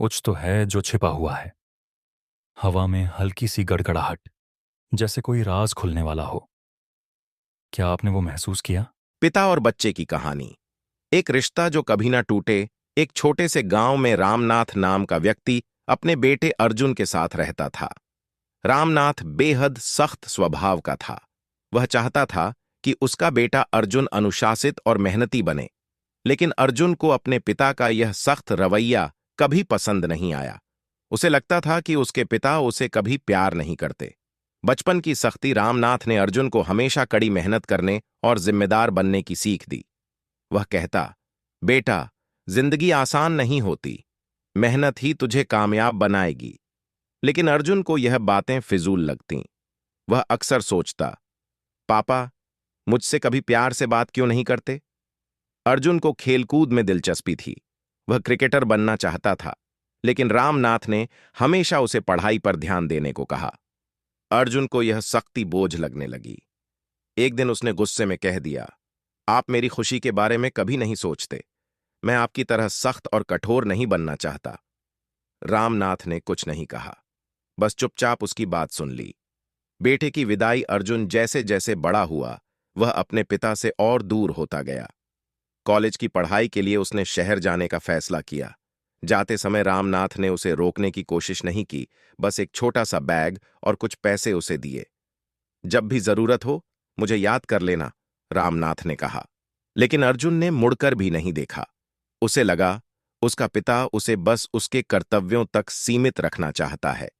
कुछ तो है जो छिपा हुआ है। हवा में हल्की सी गड़गड़ाहट, जैसे कोई राज खुलने वाला हो। क्या आपने वो महसूस किया? पिता और बच्चे की कहानी। एक रिश्ता जो कभी ना टूटे। एक छोटे से गांव में रामनाथ नाम का व्यक्ति अपने बेटे अर्जुन के साथ रहता था। रामनाथ बेहद सख्त स्वभाव का था। वह चाहता था कि उसका बेटा अर्जुन अनुशासित और मेहनती बने, लेकिन अर्जुन को अपने पिता का यह सख्त रवैया कभी पसंद नहीं आया। उसे लगता था कि उसके पिता उसे कभी प्यार नहीं करते। बचपन की सख्ती रामनाथ ने अर्जुन को हमेशा कड़ी मेहनत करने और जिम्मेदार बनने की सीख दी। वह कहता, बेटा, जिंदगी आसान नहीं होती, मेहनत ही तुझे कामयाब बनाएगी। लेकिन अर्जुन को यह बातें फिजूल लगतीं। वह अक्सर सोचता, पापा मुझसे कभी प्यार से बात क्यों नहीं करते। अर्जुन को खेलकूद में दिलचस्पी थी। वह क्रिकेटर बनना चाहता था, लेकिन रामनाथ ने हमेशा उसे पढ़ाई पर ध्यान देने को कहा। अर्जुन को यह सख्ती बोझ लगने लगी। एक दिन उसने गुस्से में कह दिया, आप मेरी खुशी के बारे में कभी नहीं सोचते। मैं आपकी तरह सख्त और कठोर नहीं बनना चाहता। रामनाथ ने कुछ नहीं कहा, बस चुपचाप उसकी बात सुन ली। बेटे की विदाई अर्जुन जैसे जैसे बड़ा हुआ, वह अपने पिता से और दूर होता गया। कॉलेज की पढ़ाई के लिए उसने शहर जाने का फैसला किया। जाते समय रामनाथ ने उसे रोकने की कोशिश नहीं की, बस एक छोटा सा बैग और कुछ पैसे उसे दिए। जब भी जरूरत हो मुझे याद कर लेना, रामनाथ ने कहा। लेकिन अर्जुन ने मुड़कर भी नहीं देखा। उसे लगा उसका पिता उसे बस उसके कर्तव्यों तक सीमित रखना चाहता है।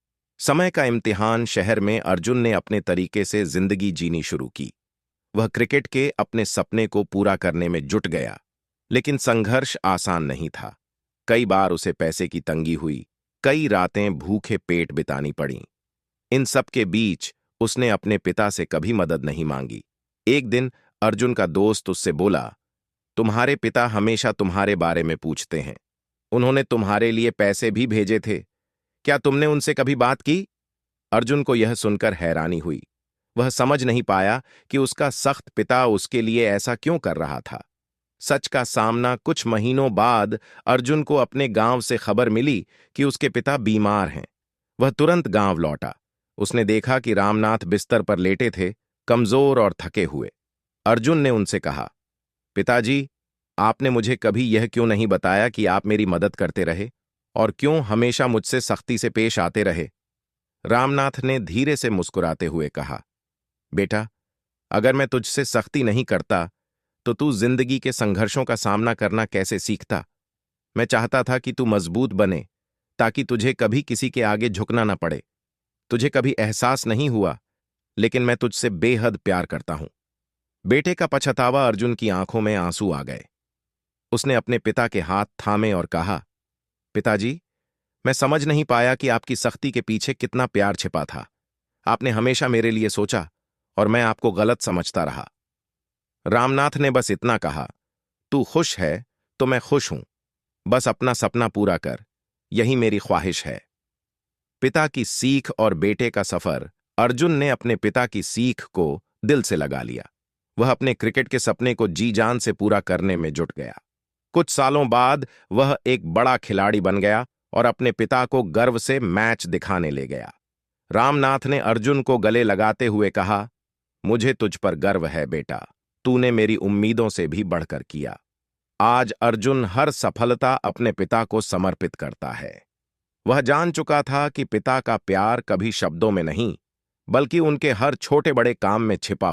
समय का इम्तिहान शहर में अर्जुन ने अपने तरीके से जिंदगी जीनी शुरू की। वह क्रिकेट के अपने सपने को पूरा करने में जुट गया, लेकिन संघर्ष आसान नहीं था। कई बार उसे पैसे की तंगी हुई, कई रातें भूखे पेट बितानी पड़ीं। इन सब के बीच उसने अपने पिता से कभी मदद नहीं मांगी। एक दिन अर्जुन का दोस्त उससे बोला, तुम्हारे पिता हमेशा तुम्हारे बारे में पूछते हैं। उन्होंने तुम्हारे लिए पैसे भी भेजे थे। क्या तुमने उनसे कभी बात की? अर्जुन को यह सुनकर हैरानी हुई। वह समझ नहीं पाया कि उसका सख्त पिता उसके लिए ऐसा क्यों कर रहा था। सच का सामना कुछ महीनों बाद अर्जुन को अपने गांव से खबर मिली कि उसके पिता बीमार हैं। वह तुरंत गांव लौटा। उसने देखा कि रामनाथ बिस्तर पर लेटे थे, कमजोर और थके हुए। अर्जुन ने उनसे कहा, पिताजी, आपने मुझे कभी यह क्यों नहीं बताया कि आप मेरी मदद करते रहे और क्यों हमेशा मुझसे सख्ती से पेश आते रहे। रामनाथ ने धीरे से मुस्कुराते हुए कहा, बेटा, अगर मैं तुझसे सख्ती नहीं करता तो तू जिंदगी के संघर्षों का सामना करना कैसे सीखता। मैं चाहता था कि तू मजबूत बने, ताकि तुझे कभी किसी के आगे झुकना न पड़े। तुझे कभी एहसास नहीं हुआ, लेकिन मैं तुझसे बेहद प्यार करता हूं। बेटे का पछतावा अर्जुन की आंखों में आंसू आ गए। उसने अपने पिता के हाथ थामे और कहा, पिताजी, मैं समझ नहीं पाया कि आपकी सख्ती के पीछे कितना प्यार छिपा था। आपने हमेशा मेरे लिए सोचा और मैं आपको गलत समझता रहा। रामनाथ ने बस इतना कहा, तू खुश है तो मैं खुश हूं। बस अपना सपना पूरा कर, यही मेरी ख्वाहिश है। पिता की सीख और बेटे का सफर। अर्जुन ने अपने पिता की सीख को दिल से लगा लिया। वह अपने क्रिकेट के सपने को जी जान से पूरा करने में जुट गया। कुछ सालों बाद वह एक बड़ा खिलाड़ी बन गया और अपने पिता को गर्व से मैच दिखाने ले गया। रामनाथ ने अर्जुन को गले लगाते हुए कहा, मुझे तुझ पर गर्व है बेटा, तूने मेरी उम्मीदों से भी बढ़कर किया। आज अर्जुन हर सफलता अपने पिता को समर्पित करता है। वह जान चुका था कि पिता का प्यार कभी शब्दों में नहीं, बल्कि उनके हर छोटे बड़े काम में छिपा हो।